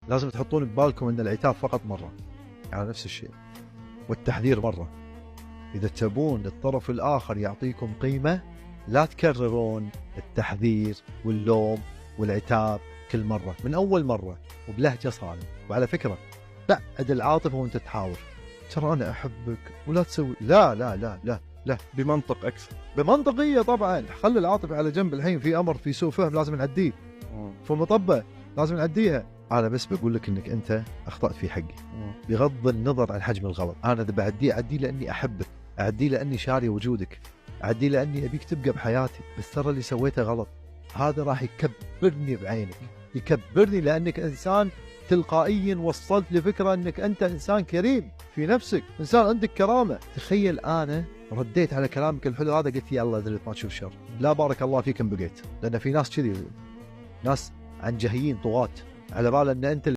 لازم تحطون ببالكم ان العتاب فقط مره على نفس الشيء، والتحذير مره. اذا تبون الطرف الاخر يعطيكم قيمه، لا تكررون التحذير واللوم والعتاب كل مره من اول مره وبلهجه صارمه. وعلى فكره بعد العاطفه وانت تحاور، ترى انا احبك ولا تسوي، لا لا لا لا لا، بمنطق اكثر، بمنطقيه طبعا. خلي العاطفه على جنب، الحين في امر، في سوء فهم لازم نعديه، في مطبه لازم نعديها. انا بس بقول لك انك انت اخطات في حقي بغض النظر عن حجم الغلط. انا اذا بعديه اعديه لاني احبك، اعديه لاني شاري وجودك، اعديه لاني ابيك تبقى بحياتي. بس ترى اللي سويته غلط، هذا راح يكبرني بعينك، يكبرني لانك انسان تلقائيا وصلت لفكره انك انت انسان كريم في نفسك، انسان عندك كرامه. تخيل انا رديت على كلامك الحلو هذا، قلت يلا ذريت ما تشوف شر، لا بارك الله فيكم بقيت. لان في ناس كذي، ناس عنجهيين طغاة، على بال ان انت